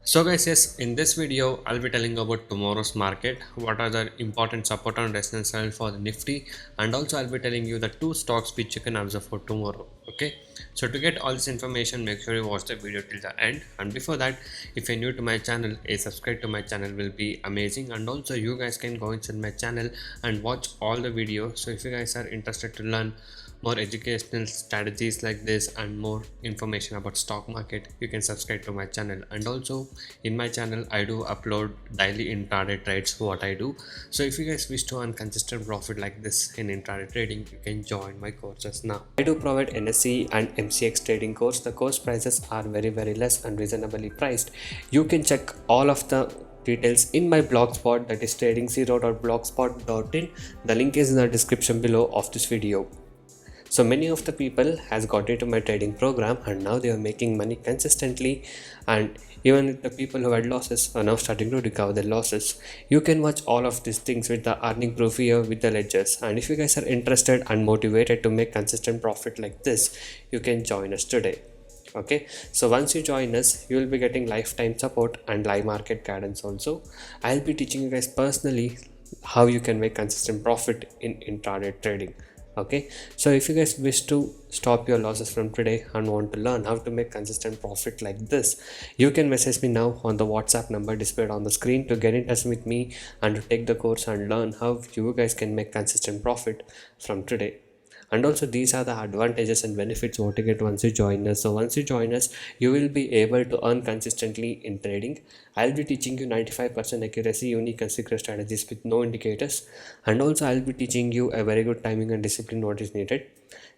So guys, yes, in this video I'll be telling about tomorrow's market, what are the important support and resistance level for the Nifty, and also I'll be telling you the two stocks which you can observe for tomorrow. Okay, so to get all this information, make sure you watch the video till the end. And before that, if you're new to my channel, a subscribe to my channel will be amazing. And also you guys can go inside my channel and watch all the videos. So if you guys are interested to learn more educational strategies like this and more information about stock market, you can subscribe to my channel. And also in my channel I do upload daily intraday trades what I do. So if you guys wish to earn consistent profit like this in intraday trading, you can join my courses now. I do provide NSE and MCX trading course. The course prices are very less and reasonably priced. You can check all of the details in my blogspot, that is trading0.blogspot.in. the link is in the description below of this video. So many of the people has got into my trading program and now they are making money consistently, and even the people who had losses are now starting to recover their losses. You can watch all of these things with the earning proof here with the ledgers, and if you guys are interested and motivated to make consistent profit like this, you can join us today. Okay, so once you join us, you will be getting lifetime support and live market guidance. Also I'll be teaching you guys personally how you can make consistent profit in intraday trading. Okay, so if you guys wish to stop your losses from today and want to learn how to make consistent profit like this, you can message me now on the WhatsApp number displayed on the screen to get in touch with me and to take the course and learn how you guys can make consistent profit from today. And also these are the advantages and benefits what you get once you join us. So once you join us, you will be able to earn consistently in trading. I'll be teaching you 95% accuracy, unique and secret strategies with no indicators, and also I'll be teaching you a very good timing and discipline what is needed.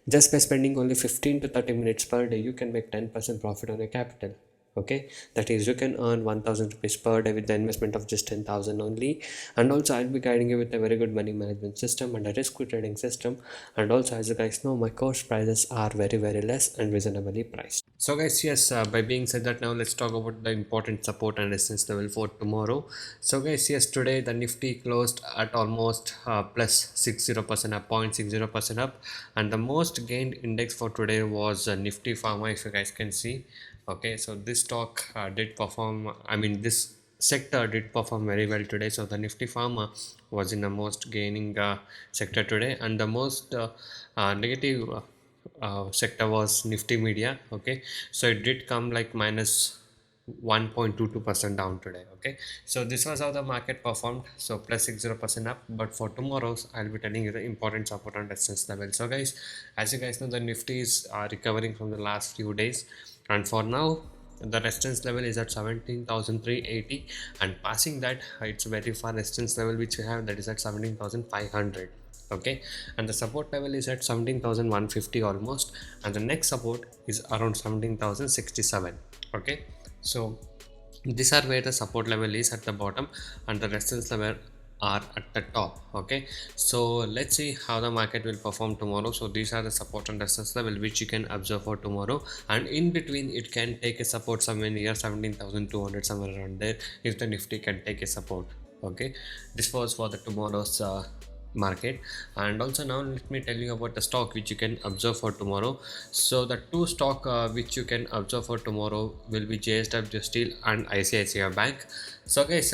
Just by spending only 15 to 30 minutes per day, you can make 10% profit on your capital. Okay, that is, you can earn 1000 rupees per day with the investment of just 10,000 only. And also I'll be guiding you with a very good money management system and a risk trading system. And also, as you guys know, my course prices are very less and reasonably priced. So guys, yes, by being said that, now let's talk about the important support and resistance level for tomorrow. So guys, yes, today the Nifty closed at almost plus 60% up, 0.60% up, and the most gained index for today was Nifty Pharma, if you guys can see. Okay, so this stock did perform, I mean this sector did perform very well today. So the Nifty Pharma was in the most gaining sector today, and the most negative sector was Nifty Media. Okay, so it did come like minus 1.22% down today. Okay, so this was how the market performed, so plus 60% up. But for tomorrow's, I'll be telling you the important support and resistance level. So guys, as you guys know, the Nifty is recovering from the last few days, and for now the resistance level is at 17,380, and passing that, it's very far resistance level which we have, that is at 17,500. Okay, and the support level is at 17,150 almost, and the next support is around 17,067. Okay, so these are where the support level is at the bottom and the resistance level are at the top. Okay, so let's see how the market will perform tomorrow. So these are the support and resistance level which you can observe for tomorrow, and in between it can take a support somewhere near 17,200, somewhere around there, if the Nifty can take a support. Okay, this was for the tomorrow's market. And also now let me tell you about the stock which you can observe for tomorrow. So the two stock which you can observe for tomorrow will be JSW Steel and ICICI Bank. So guys,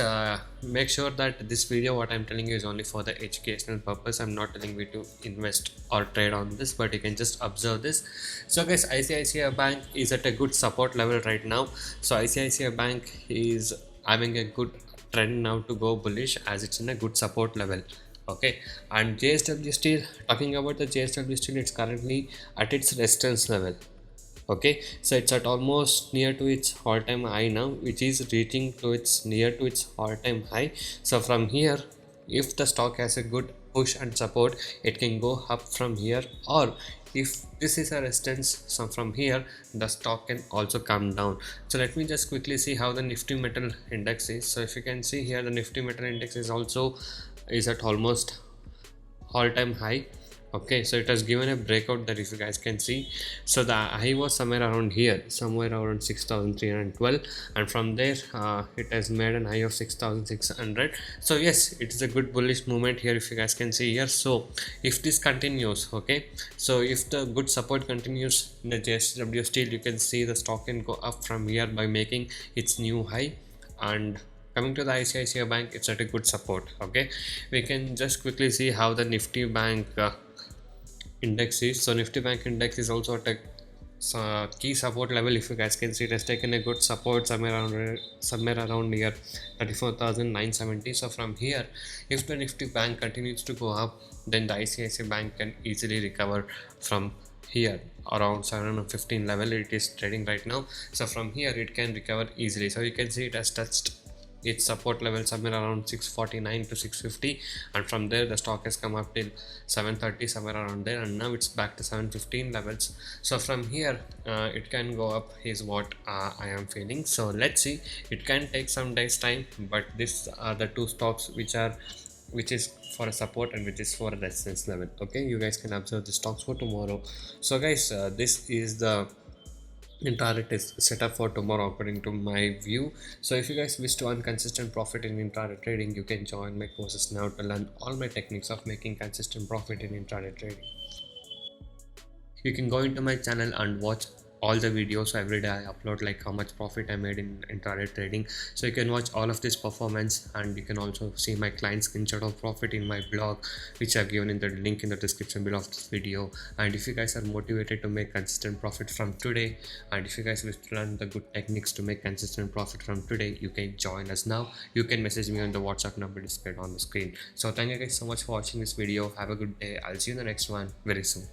make sure that this video what I'm telling you is only for the educational purpose. I'm not telling you to invest or trade on this, but you can just observe this. So guys, ICICI Bank is at a good support level right now. So ICICI Bank is having a good trend now to go bullish, as it's in a good support level. Okay, and JSW Steel, talking about the JSW Steel, it's currently at its resistance level. Okay, so it's at almost near to its all-time high now, which is reaching to its near to its all-time high. So from here, if the stock has a good push and support, it can go up from here, or if this is a resistance, so from here the stock can also come down. So let me just quickly see how the Nifty Metal Index is. So if you can see here, the Nifty Metal Index is also is at almost all-time high, Okay, so it has given a breakout that if you guys can see, so the high was somewhere around here, somewhere around 6312, and from there it has made an high of 6600. So yes, it is a good bullish movement here if you guys can see here. So if this continues, okay, so if the good support continues in the JSW steel, you can see the stock can go up from here by making its new high. And coming to the ICICI bank, it's at a good support. Okay, we can just quickly see how the nifty bank index is. So nifty bank index is also at a key support level. If you guys can see, it has taken a good support somewhere around here 34,970. So from here, if the nifty bank continues to go up, then the ICICI bank can easily recover from here around 715 level it is trading right now. So from here it can recover easily. So you can see it has touched its support level somewhere around 649 to 650, and from there the stock has come up till 730 somewhere around there, and now it's back to 715 levels. So from here it can go up is what I am feeling. So let's see, it can take some days time, but these are the two stocks which is for a support and which is for a resistance level. Okay, you guys can observe the stocks for tomorrow. So guys, this is the intraday test setup for tomorrow according to my view. So if you guys wish to earn consistent profit in intraday trading, you can join my courses now to learn all my techniques of making consistent profit in intraday trading. You can go into my channel and watch all the videos. So every day I upload like how much profit I made in intraday trading, so you can watch all of this performance, and you can also see my client screenshot of profit in my blog, which I've given in the link in the description below of this video. And if you guys are motivated to make consistent profit from today, and if you guys wish to learn the good techniques to make consistent profit from today, you can join us now. You can message me on the WhatsApp number displayed on the screen. So thank you guys so much for watching this video. Have a good day. I'll see you in the next one very soon.